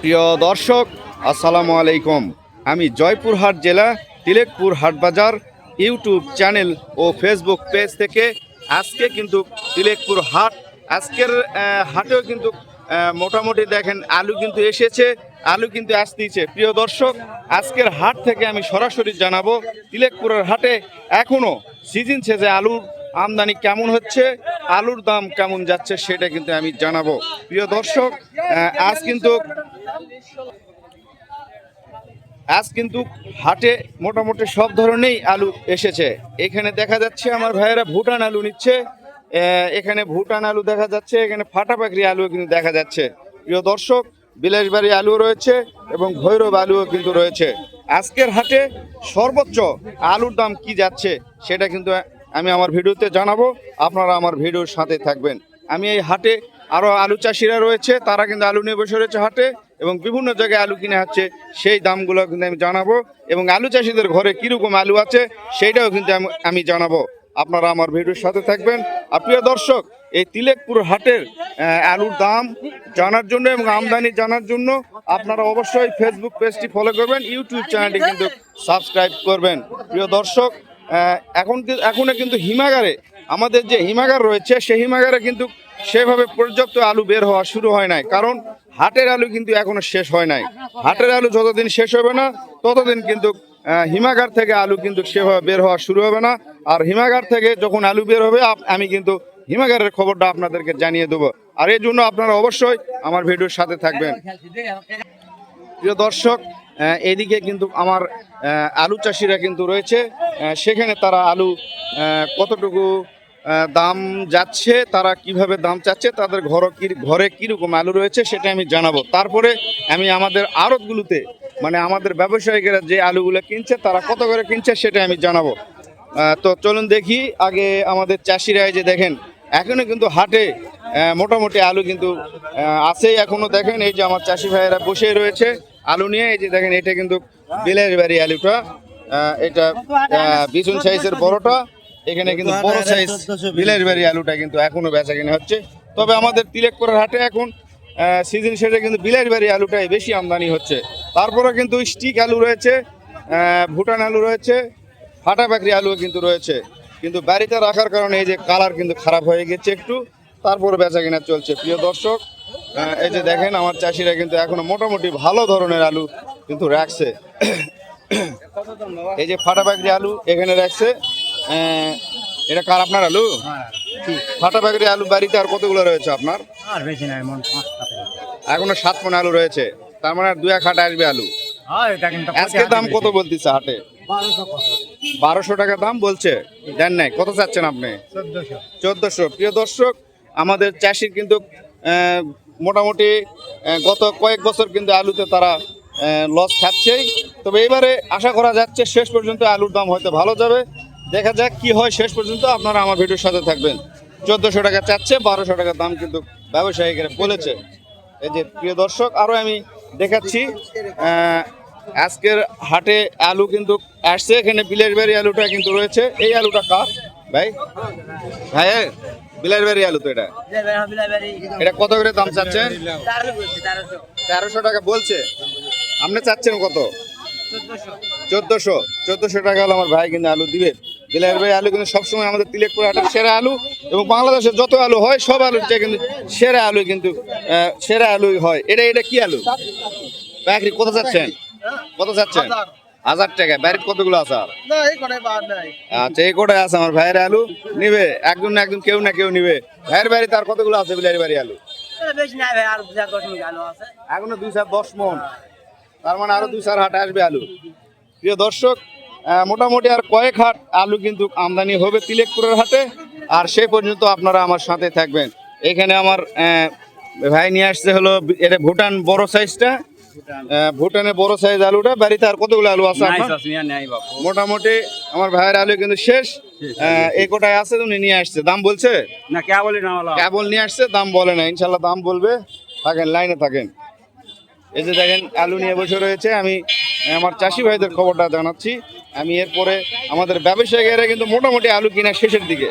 প্রিয় দর্শক, আসসালামু আলাইকুম। আমি জয়পুরহাট জেলা তিলেকপুর হাটবাজার ইউটিউব চ্যানেল ও ফেসবুক পেজ থেকে আজকে কিন্তু তিলেকপুর হাট আজকের হাটেও কিন্তু মোটামুটি দেখেন আলু কিন্তু এসেছে, আলু কিন্তু আসতেইছে। প্রিয় দর্শক, আজকের হাট থেকে আমি সরাসরি জানাবো তিলেকপুরের হাটে এখনো সিজন শেষে আলুর আমদানি কেমন হচ্ছে, আলুর দাম কেমন যাচ্ছে সেটা কিন্তু আমি জানাবো। প্রিয় দর্শক, আজ কিন্তু হাটে মোটামুটি সব ধরনেরই আলু এসেছে। এখানে দেখা যাচ্ছে আমার ভাইয়েরা ভুটান আলু নিচ্ছে, এখানে ভুটান আলু দেখা যাচ্ছে, এখানে ফাটাপাকড়ি আলু কিন্তু দেখা যাচ্ছে। প্রিয় দর্শক, বিলাসবাড়ি আলু রয়েছে এবং ভৈরব আলুও কিন্তু রয়েছে। আজকের হাটে সর্বোচ্চ আলুর দাম কি যাচ্ছে সেটা কিন্তু আমি আমার ভিডিওতে জানাবো, আপনারা আমার ভিডিওর সাথে থাকবেন। আমি এই হাটে আরও আলু চাষিরা রয়েছে, তারা কিন্তু আলু নিয়ে বসে রয়েছে হাটে এবং বিভিন্ন জায়গায় আলু কিনে হচ্ছে, সেই দামগুলো কিন্তু আমি জানাবো এবং আলু চাষিদের ঘরে কীরকম আলু আছে সেইটাও কিন্তু আমি জানাবো। আপনারা আমার ভিডিওর সাথে থাকবেন। আর প্রিয় দর্শক, এই তিলেকপুর হাটের আলুর দাম জানার জন্য এবং আমদানি জানার জন্য আপনারা অবশ্যই ফেসবুক পেজটি ফলো করবেন, ইউটিউব চ্যানেলটি কিন্তু সাবস্ক্রাইব করবেন। প্রিয় দর্শক, এখনো কিন্তু হিমাগারে আমাদের যে হিমাগার রয়েছে সেই হিমাগারে কিন্তু সেভাবে পর্যাপ্ত আলু বের হওয়া শুরু হয় নাই, কারণ হাটের আলু কিন্তু এখনো শেষ হয় নাই। হাটের আলু যতদিন শেষ হবে না ততদিন কিন্তু হিমাগার থেকে আলু কিন্তু সেভাবে বের হওয়া শুরু হবে না। আর হিমাগার থেকে যখন আলু বের হবে আমি কিন্তু হিমাগারের খবরটা আপনাদেরকে জানিয়ে দেবো। আর এই জন্য আপনারা অবশ্যই আমার ভিডিওর সাথে থাকবেন। প্রিয় দর্শক, এদিকে কিন্তু আমার আলু চাষিরা কিন্তু রয়েছে, সেখানে তারা আলু কতটুকু দাম যাচ্ছে, তারা কিভাবে দাম চাচ্ছে, তাদের ঘরে কীরকম আলু রয়েছে সেটা আমি জানাবো। তারপরে আমি আমাদের আড়তগুলোতে মানে আমাদের ব্যবসায়ীরা যে আলুগুলো কিনছে তারা কত করে কিনছে সেটা আমি জানাবো। তো চলুন দেখি আগে আমাদের চাষিরা, যে দেখেন এখনো কিন্তু হাটে মোটামুটি আলু কিন্তু আছে এখনো। দেখেন এই যে আমার চাষি ভাইয়েরা বসে রয়েছে আলু নিয়ে। এই যে দেখেন এটা কিন্তু বিলাসবাড়ি আলুটা, এটা বিছুন সাইজের বড়টা, এখানে কিন্তু বড় সাইজ বিলাসবাড়ি আলুটা কিন্তু এখনো বেচা কিনা হচ্ছে। তবে আমাদের তিলেকপুরের হাটে এখন সিজন শেষে কিন্তু বিলাসবাড়ি আলুটাই বেশি আমদানি হচ্ছে। তারপরে কিন্তু স্টিক আলু রয়েছে, ভুটান আলু রয়েছে, ফাটাপাকড়ি আলু কিন্তু রয়েছে, কিন্তু বাড়িতে রাখার কারণে এই যে কালার কিন্তু খারাপ হয়ে গেছে একটু, তারপরে বেচা কিনা চলছে। প্রিয় দর্শক, এই যে দেখেন আমার চাষিরা কিন্তু এখনো মোটামুটি ভালো ধরনের আলু কিন্তু রাখছে। এই যে ফাটাপাকড়ি আলু এখানে রাখছে, এটা কার আপনার আলু? ফাটাপাকড়ি আলু বাড়িতে আর কতগুলো রয়েছে আপনার? আর বেশি নাই, এখনো 7 মণ আলু রয়েছে, তার মানে আর 2-1 হাট আসবে আলু। আজকে দাম কত বলতেছে হাটে? 1200 টাকা দাম বলছে, দেন নাই? কত চাচ্ছেন আপনি? 1400। প্রিয় দর্শক, আমাদের চাষির কিন্তু মোটামুটি গত কয়েক বছর কিন্তু আলুতে তারা লস খাচ্ছেই। তবে এবারে আশা করা যাচ্ছে শেষ পর্যন্ত আলুর দাম হয়তো ভালো যাবে। দেখা যাক কি হয় শেষ পর্যন্ত, আপনারা আমার ভিডিওর সাথে থাকবেন। 1400 টাকা চাচ্ছে, 1200 টাকা দাম কিন্তু ব্যবসায়ীরা বলেছে। এই যে প্রিয় দর্শক, আরও আমি দেখাচ্ছি আজকের হাটে আলু কিন্তু আসছে, এখানে বিলাসবাড়ি আলুটা কিন্তু রয়েছে। এই আলুটা কার ভাই? ভাই বিলাসবাড়ি আলু তো এটা কত করে দাম চাচ্ছেন? 1300 টাকা বলছে, আপনি চাচ্ছেন কত? 1400 টাকা হলে আমার ভাই কিন্তু আলু দিবে। বিলাসবাড়ি আলু কিন্তু সবসময় আমাদের তিলেকপুর হাটের সেরা আলু, এবং বাংলাদেশের যত আলু হয় সব আলুর চেয়ে কিন্তু সেরা আলু কিন্তু সেরা আলুই হয়। এটা কি আলু? পাকড়ি কত চাচ্ছেন? কত চাচ্ছেন? 1000 টাকা। বাড়ির কতগুলো আছে? আচ্ছা, এই কোটায় আছে আমার ভাইয়ের আলু নিবে, একজন না একজন, কেউ না কেউ নিবে। ভাইয়ের বাড়িতে আর কতগুলো আছে বিলাসবাড়ি আলু? এখনো 2-10 মণ, তার মানে আরো 2-4 হাট আসবে আলু। প্রিয় দর্শক, মোটামুটি আর কয়েক হাট আলু কিন্তু আমদানি হবে তিলেকপুরের হাটে, আর সেই পর্যন্ত আপনারা আমার সাথে থাকবেন। এখানে আমার ভাই নিয়ে আসছে হলো এটা ভুটান বড় সাইজটা, ভুটানের বড় সাইজ আলুটা। বাড়িতে আর কতগুলো আলু আছে? মোটামুটি আমার ভাইয়ের আলু কিন্তু শেষ, এই কোটায় আছে, উনি নিয়ে আসছে। দাম বলছে না? কেবল নিয়ে আসছে, দাম বলে না। ইনশাল্লাহ দাম বলবে, থাকেন লাইনে থাকেন। এই যে দেখেন আলু নিয়ে বসে রয়েছে। আমি আমার চাষি ভাইদের খবরটা জানাচ্ছি। আমি এরপরে আমাদের ব্যবসায়ীরা কিন্তু মোটামুটি আলু কিনা শেষের দিকে,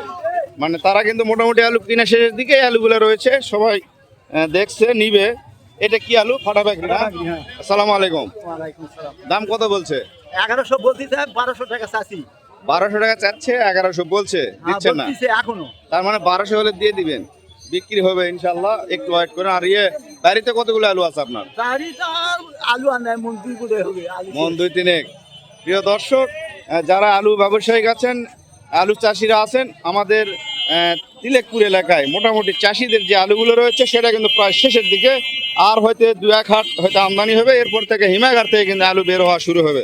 মানে তারা কিন্তু মোটামুটি আলু কিনা শেষের দিকে আলুগুলো রয়েছে, সবাই দেখছে নিবে। এটা কি আলু? ফাটা পাকড়ি না? হ্যাঁ। আসসালামু আলাইকুম। ওয়ালাইকুম আসসালাম। দাম কত বলছে? 1100 বলতিছে, 1200 টাকা চাচ্ছি। 1200 টাকা চাচ্ছে, 1100 বলছে, দিচ্ছেন না? বলতিছে এখনো। তার মানে 1200 হলে দিয়ে দিবেন, বিক্রি হবে ইনশাল্লাহ। একটু ওয়েট করেন। আর বাড়িতে কতগুলো আলু আছে আপনার? বাড়িতে আর আলু আনায় মন 2 করে হবে আলু। মন 2-3। প্রিয় দর্শক, যারা আলু ব্যবসায়িক আছেন, আলু চাষিরা আছেন, আমাদের তিলেকপুর এলাকায় মোটামুটি চাষিদের যে আলুগুলো রয়েছে সেটা কিন্তু প্রায় শেষের দিকে। আর হয়তো 2-1 হাট হয়তো আমদানি হবে, এরপর থেকে হিমাগার থেকে কিন্তু আলু বের হওয়া শুরু হবে।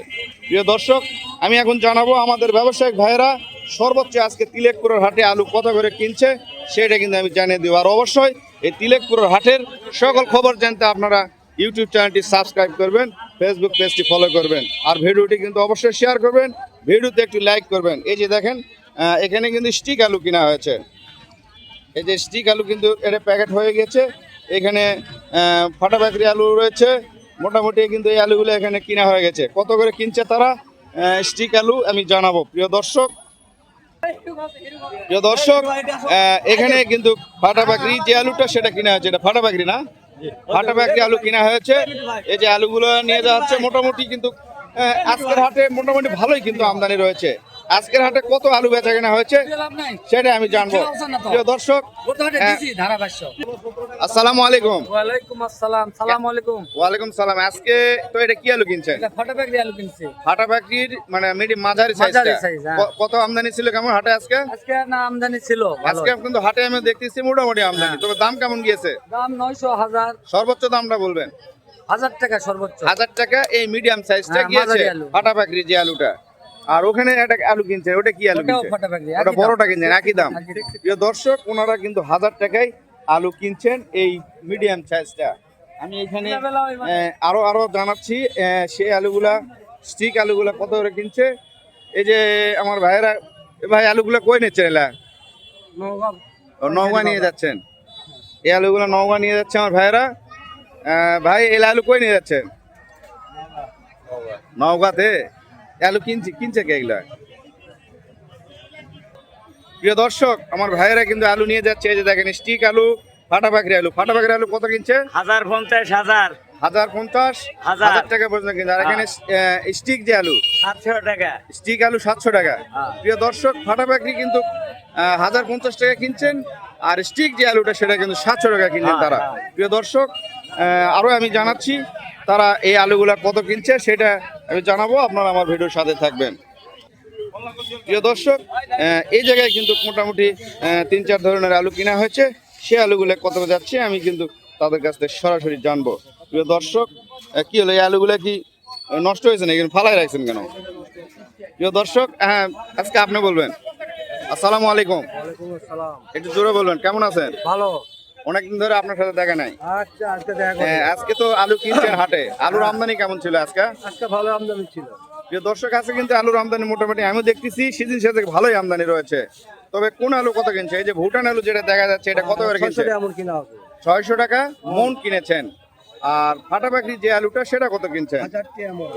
প্রিয় দর্শক, আমি এখন জানাবো আমাদের ব্যবসায়িক ভাইয়েরা সর্বোচ্চ আজকে তিলেকপুরের হাটে আলু কত করে কিনছে সেটা কিন্তু আমি জানিয়ে দেবো। আর অবশ্যই এই তিলেকপুরের হাটের সকল খবর জানতে আপনারা ইউটিউব চ্যানেলটি সাবস্ক্রাইব করবেন, ফেসবুক পেজটি ফলো করবেন, আর ভিডিওটি কিন্তু অবশ্যই শেয়ার করবেন, ভিডিওতে একটু লাইক করবেন। এই যে দেখেন, এখানে কিন্তু স্টিক আলু কিনা হয়েছে। এই যে স্টিক আলু কিন্তু এটা প্যাকেট হয়ে গেছে। এখানে ফাটা পাকড়ি আলু রয়েছে। মোটামুটি কিন্তু এই আলুগুলো এখানে কিনা হয়ে গেছে। কত করে কিনছে তারা স্টিক আলু আমি জানাবো। প্রিয় দর্শক, এখানে কিন্তু ফাটা পাকড়ি যে আলুটা সেটা কিনা হয়েছে। এটা ফাটা পাকড়ি না? ফাটা পাকড়ি আলু কিনা হয়েছে। এই যে আলুগুলো নিয়ে যাওয়া হচ্ছে। মোটামুটি কিন্তু আজকের হাটে মোটামুটি ভালোই কিন্তু আমদানি রয়েছে। আজকের হাটে কত আলু বেচা কেনা হয়েছে সেটা আমি জানবো। প্রিয় দর্শক, আসসালামু আলাইকুম। ওয়ালাইকুম আসসালাম। সালামু আলাইকুম। ওয়ালাইকুম সালাম। আজকে তো এটা কি আলু কিনছেন? এটা ফাটা পাকড়ি আলু কিনছি। ফাটা পাকড়ির মানে মিডিয়াম মাঝারি সাইজটা। মাঝারি size, হ্যাঁ। কত আমদানি ছিল কেমন হাটে আজকে? আজকে না আমদানি ছিল ভালো। আজকে কিন্তু হাটে আমি দেখতেছি মোটামুটি আমদানি। তবে দাম কেমন গিয়েছে? দাম 900, 1000, সর্বোচ্চ দামটা বলবেন। 1000 টাকা সর্বোচ্চ। 1000 টাকা এই মিডিয়াম সাইজটা হ্যাঁ, গিয়েছে মাঝারি আলু। ফাটা পাকড়ি যে আলুটা। আর ওখানে একটা আলু কিনছে, ওটা কি আলু ওটাও কিনছে? ফাটা পাকড়ি, ওটা একই বড়টা দাম। কিনছেন, একই দাম। একই দাম। প্রিয় দর্শক, ওনারা কিন্তু 1000 টাকায় আলু কিনছেন এই মিডিয়াম সাইজটা। আমি এখানে আরো জানাচ্ছি সেই আলুগুলা, স্টিক আলুগুলা কত করে কিনছে। এই যে আমার ভাইয়েরা, ভাই আলুগুলা কই নিচ্ছেন? এলা নওগাঁ নিয়ে যাচ্ছেন। এই আলুগুলো নওগাঁ নিয়ে যাচ্ছে আমার ভাইয়েরা। ভাই এলা আলু কই নিয়ে যাচ্ছেন? নওগাঁতে। আলু কিনছে কে এগুলা? প্রিয় দর্শক, আমার ভাইয়েরা কিন্তু আলু নিয়ে যাচ্ছে। এই যে দেখেন স্টিক আলু, ফাটা পাকড়ি আলু। ফাটা পাকড়ি আলু কত কিনছে? 1050, 1050 1000 টাকা পর্যন্ত কিনছে। আর এখানে স্টিক যে আলু, 700 টাকা। স্টিক আলু 700 টাকা। প্রিয় দর্শক, ফাটা পাকড়ি কিন্তু 1050 টাকা কিনছেন, আর স্টিক যে আলুটা সেটা কিন্তু 700 টাকা কিনছেন তারা। প্রিয় দর্শক, আরো আমি জানাচ্ছি তারা এই আলুগুলা কত কিনছে সেটা আমি জানাবো, আপনারা আমার ভিডিওর সাথে থাকবেন। প্রিয় দর্শক, এই জায়গায় কিন্তু মোটামুটি 3-4 ধরনের আলু কিনা হয়েছে। সে আলুগুলো কত যাচ্ছে আমি কিন্তু তাদের কাছ থেকে সরাসরি জানবো। প্রিয় দর্শক, কি হলো, এই আলুগুলা কি নষ্ট হয়েছে না? এখানে ফালাই রাখছেন কেন? প্রিয় দর্শক, হ্যাঁ, আজকে আপনি বলবেন। আসসালামু আলাইকুম। ওয়ালাইকুম আসসালাম। একটু জোরে বলবেন, কেমন আছেন? ভালো। অনেকদিন ধরে আপনার সাথে দেখা নাই। আচ্ছা, আজকে দেখা করব। আজকে তো আলু কিনছেন হাটে। আলুর আমদানি কেমন ছিল আজকে? আজকে ভালো আমদানি ছিল। প্রিয় দর্শক, আছে কিন্তু আলুর আমদানি মোটামুটি আমি দেখতেছি সিজন সাথে ভালোই আমদানি রয়েছে। তবে কোন আলু কত কিনছে? এই যে ভুটান আলু যেটা দেখা যাচ্ছে, এটা কত করে কিনছে? 600 টাকা এমন কিনা হবে। 600 টাকা মন কিনেছেন। আর ফাটা পাকড়ি যে আলুটা সেটা কত কিনছেন? 1000 টাকা এমন।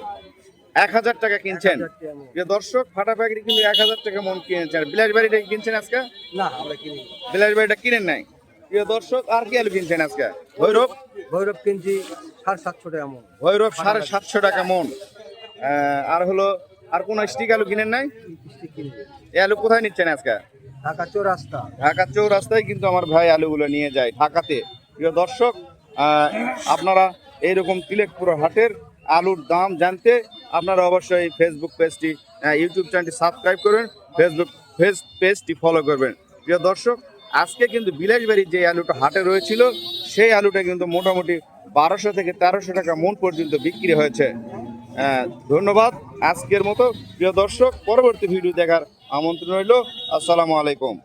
1000 টাকা কিনছেন। 1000 টাকা এমন। প্রিয় দর্শক, ফাটা পাকড়ি কিন্তু 1000 টাকা মন কিনেছেন। বিলাসবাড়িটা কিনছেন আজকে? না, আমরা কিনি। বিলাসবাড়িটা কিনেন নাই। প্রিয় দর্শক, আর কি আলু কিনছেন আজকে? ভৈরব। ভৈরব কিনছি 750 টাকা এমন। ভৈরব 750 টাকা মন। আর হলো, আর কোন স্টিক আলু কিনেন নাই? কিস্তি কিনবে। এই আলু কোথায় নিচ্ছেন আজকে? ঢাকা চৌরাস্তা। ঢাকা চৌরাস্তায় কিন্তু আমার ভাই আলুগুলো নিয়ে যায় ঢাকাতে। প্রিয় দর্শক, আপনারা এইরকম তিলেকপুর হাটের আলুর দাম জানতে আপনারা অবশ্যই ফেসবুক পেজটি, ইউটিউব চ্যানেলটি সাবস্ক্রাইব করবেন, ফেসবুক পেজটি ফলো করবেন। প্রিয় দর্শক, আজকে কিন্তু বিলাসবাড়ির যে আলুটা হাটে রয়েছিল সেই আলুটা কিন্তু মোটামুটি 1200 থেকে 1300 টাকা মন পর্যন্ত বিক্রি হয়েছে। ধন্যবাদ আজকের মতো। প্রিয় দর্শক, পরবর্তী ভিডিও দেখার আমন্ত্রণ রইল। আসসালামু আলাইকুম।